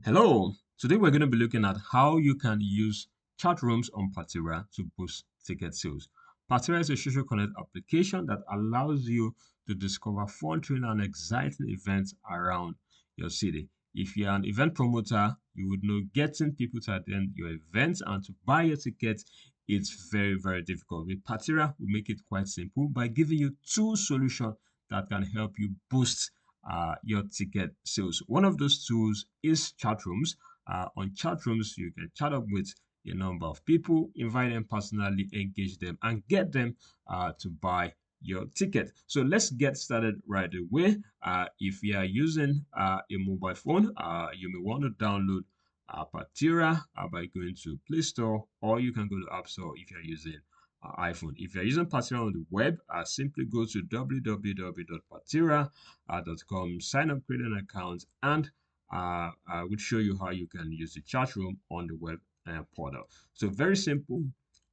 Hello, today we're going to be looking at how you can use chat rooms on Partyra to boost ticket sales. Partyra is a social connect application that allows you to discover fun, thrilling, and exciting events around your city. If you're an event promoter, you would know getting people to attend your events and to buy your tickets. It's very difficult. With Partyra, we make it quite simple by giving you two solutions that can help you boost your ticket sales. One of those tools is chat rooms. On chat rooms, you can chat up with a number of people, invite them personally, engage them, and get them to buy your ticket. So let's get started right away. If you are using a mobile phone, you may want to download Partyra by going to Play Store, or you can go to App Store if you're using iPhone. If you're using Partyra on the web, simply go to www.partyra.com, sign up, create an account, and I would show you how you can use the chat room on the web portal. So very simple.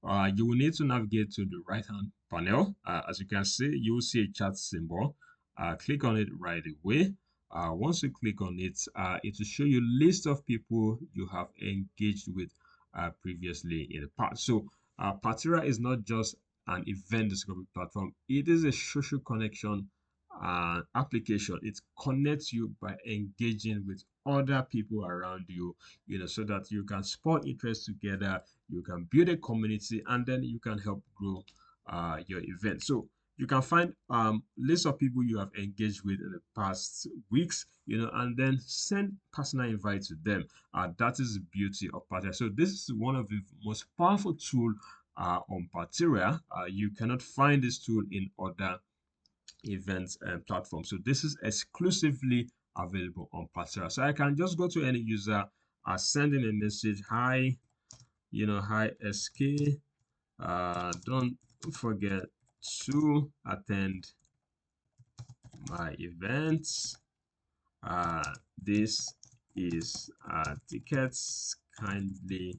You will need to navigate to the right hand panel. As you can see, you will see a chat symbol. Click on it right away. Once you click on it, it will show you list of people you have engaged with previously in the past. So Partyra is not just an event discovery platform, it is a social connection application. It connects you by engaging with other people around you, so that you can spot interest together, you can build a community, and then you can help grow your event. So you can find lists of people you have engaged with in the past weeks, and then send personal invite to them. That is the beauty of Partyra. So this is one of the most powerful tool on Partyra. You cannot find this tool in other events and platforms. So this is exclusively available on Partyra. So I can just go to any user, send in a message, hi, hi SK, don't forget to attend my events. This is tickets. Kindly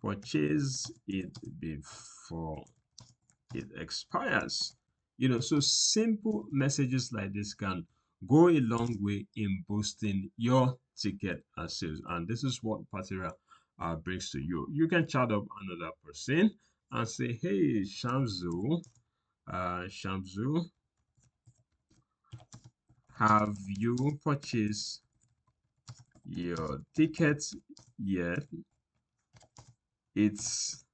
purchase it before it expires. So simple messages like this can go a long way in boosting your ticket sales. And this is what Partyra brings to you. You can chat up another person and say, hey, Shamzu, have you purchased your ticket yet? It's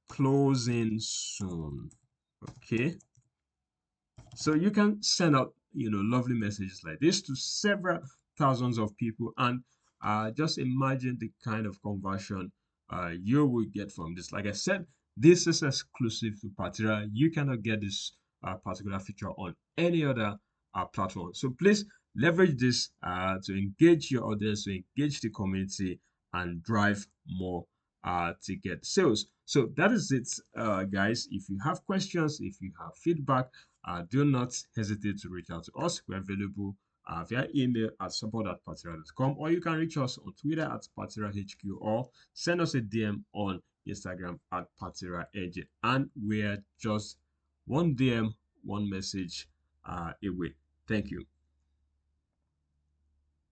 closing soon. Okay. So you can send out, lovely messages like this to several thousands of people, and just imagine the kind of conversion you will get from this. Like I said, this is exclusive to Partyra. You cannot get this particular feature on any other platform. So please leverage this to engage your audience, to engage the community, and drive more ticket sales. So that is it, guys. If you have questions, if you have feedback, do not hesitate to reach out to us. We're available via email at support@partyra.com, or you can reach us on Twitter at PartyraHQ, or send us a DM on Instagram at PartyraAJ. And we're just one DM, one message away. Thank you.